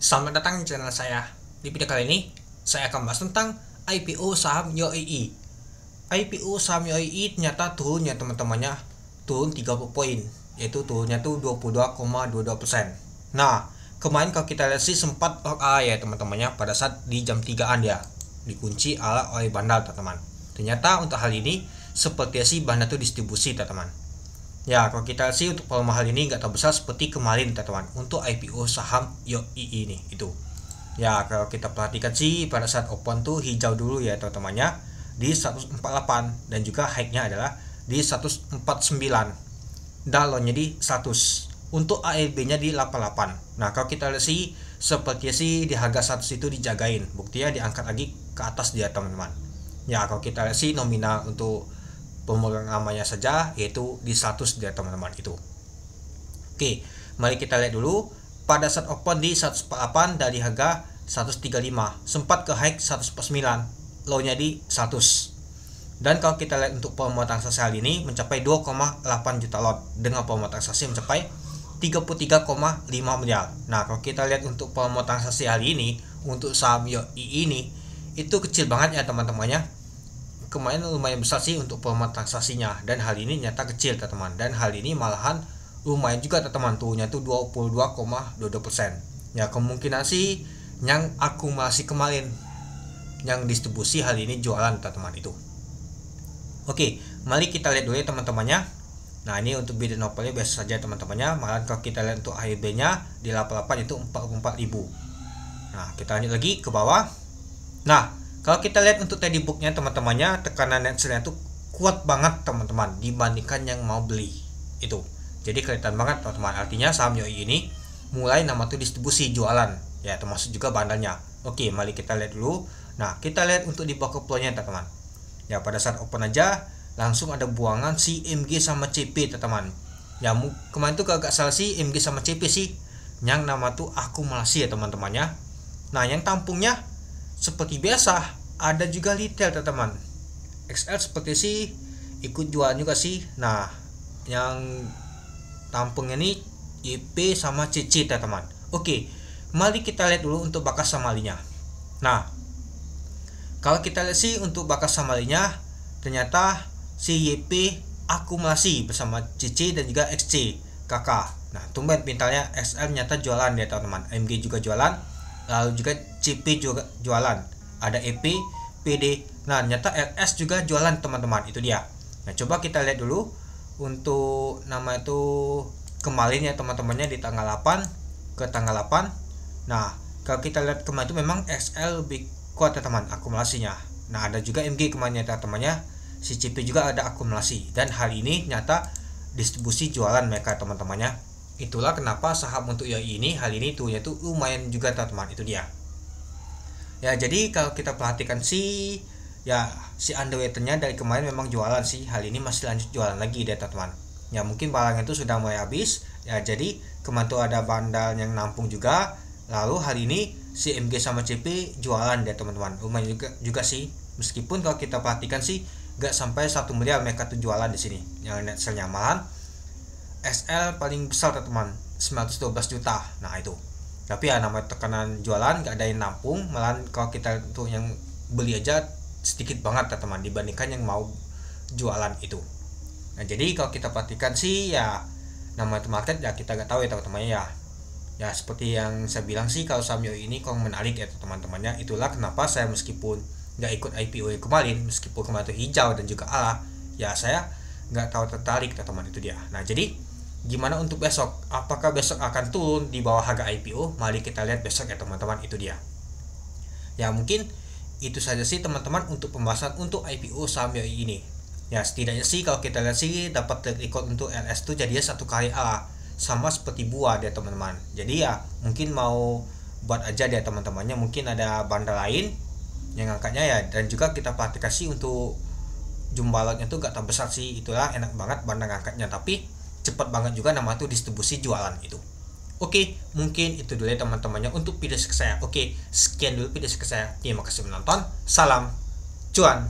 Selamat datang di channel saya. Di video kali ini, saya akan bahas tentang IPO saham YOII. IPO saham YOII ternyata turunnya teman-temannya, turun 30 poin, yaitu turunnya tuh 22,22%. Nah, kemarin kalau kita lihat sih sempat ya teman-temannya pada saat di jam 3-an ya, dikunci oleh bandar teman-teman. Ternyata untuk hal ini seperti sih bandar tuh distribusi teman-teman. Ya, kalau kita sih untuk volume hal ini nggak terlalu besar seperti kemarin teman-teman untuk IPO saham YOII ini itu. Ya, kalau kita perhatikan sih pada saat open tuh hijau dulu ya teman-temannya di 148 dan juga high-nya adalah di 149 dan low-nya di 100. Untuk ALB-nya di 88. Nah, kalau kita lihat sih sepertinya sih di harga 100 itu dijagain. Buktinya diangkat lagi ke atas dia teman-teman. Ya, kalau kita lihat sih nominal untuk pemegang namanya saja yaitu di 100 dia teman-teman itu. Oke, mari kita lihat dulu pada saat open di 148 dari harga 135 sempat ke high 149, low-nya di 100. Dan kalau kita lihat untuk volume transaksi hari ini mencapai 2,8 juta lot dengan volume transaksi mencapai 33,5 miliar. Nah, kalau kita lihat untuk volume transaksi hari ini untuk saham YOII ini itu kecil banget ya teman-temannya. Kemarin lumayan besar sih untuk volume transaksinya dan hal ini nyata kecil teman-teman, dan hal ini malahan lumayan juga teman-teman, tuhnya tuh 22,22%. Ya, kemungkinan sih yang akumulasi kemarin yang distribusi hari ini jualan teman-teman itu. Oke, mari kita lihat dulu ya teman-temannya. Nah, ini untuk bid and offer-nya biasa saja teman-temannya, malahan kalau kita lihat untuk AIB-nya di 88 itu 44.000. Nah, kita lanjut lagi ke bawah. Nah, kalau kita lihat untuk tadi booknya teman-temannya, tekanan net sell-nya tuh kuat banget teman-teman dibandingkan yang mau beli itu. Jadi kelihatan banget teman-teman, artinya saham YOII ini mulai nama tuh distribusi jualan ya, termasuk juga bandarnya. Oke, mari kita lihat dulu. Nah, kita lihat untuk di bucket flow-nya teman-teman. Ya, pada saat open aja langsung ada buangan si MG sama CP teman-teman. Ya, kemarin tuh agak salah sih MG sama CP sih yang nama tuh akumulasi ya teman-temannya. Nah, yang tampungnya seperti biasa ada juga retail teman-teman. XL seperti sih ikut jual juga sih. Nah, yang tampungnya ini YP sama CC teman-teman. Oke, mari kita lihat dulu untuk bakas samalinya. Nah, kalau kita lihat sih untuk bakas samalinya ternyata si YP akumulasi bersama CC dan juga XC kakak. Nah, tumben pintarnya XL nyata jualan ya teman-teman. MG juga jualan, lalu juga CP juga jualan, ada EP, PD. Nah, ternyata LS juga jualan teman-teman, itu dia. Nah, coba kita lihat dulu untuk nama itu kemarin ya teman-temannya di tanggal 8 ke tanggal 8. Nah, kalau kita lihat kemarin itu memang XL lebih kuat ya teman akumulasinya. Nah, ada juga MG kemarin ya teman-temannya, si CP juga ada akumulasi, dan hal ini ternyata distribusi jualan mereka teman-temannya. Itulah kenapa saham untuk YOII ini hal ini tuhnya tuh lumayan juga teman-teman, itu dia. Ya, jadi kalau kita perhatikan sih ya si underwater-nya dari kemarin memang jualan sih, hal ini masih lanjut jualan lagi deh teman-teman. Ya, mungkin barangnya itu sudah mulai habis ya, jadi kemarin tuh ada bandal yang nampung juga, lalu hari ini si MG sama CP jualan deh teman-teman, lumayan juga sih, meskipun kalau kita perhatikan sih gak sampai 1 miliar mereka tuh jualan di sini yang net sell-nya, malahan SL paling besar teman-teman 912 juta. Nah, itu tapi ya namanya tekanan jualan gak ada yang nampung, malahan kalau kita tuh yang beli aja sedikit banget teman-teman dibandingkan yang mau jualan itu. Nah, jadi kalau kita perhatikan sih ya namanya market ya kita gak tahu ya teman-teman ya. Ya, seperti yang saya bilang sih kalau saham YOII ini kalau menarik ya teman-temannya. Itulah kenapa saya meskipun gak ikut IPO yang kemarin, meskipun kemarin itu hijau dan juga ALA, ya saya gak tahu tertarik teman-teman, itu dia. Nah, jadi gimana untuk besok? Apakah besok akan turun di bawah harga IPO? Mari kita lihat besok ya teman-teman, itu dia. Ya, mungkin itu saja sih teman-teman untuk pembahasan untuk IPO saham YOII ini. Ya, setidaknya sih kalau kita lihat sih dapat record untuk LS itu jadinya 1 kali ALA, sama seperti buah dia teman-teman. Jadi ya mungkin mau buat aja dia teman-temannya, mungkin ada bandar lain yang angkatnya ya, dan juga kita perhatikan sih untuk jumlah lotnya tuh gak terbesar sih. Itulah enak banget bandar angkatnya, tapi cepat banget juga nama tuh distribusi jualan itu. Oke, mungkin itu dulu ya teman-temannya untuk video saya. Oke, sekian dulu video saya. Terima kasih menonton. Salam cuan.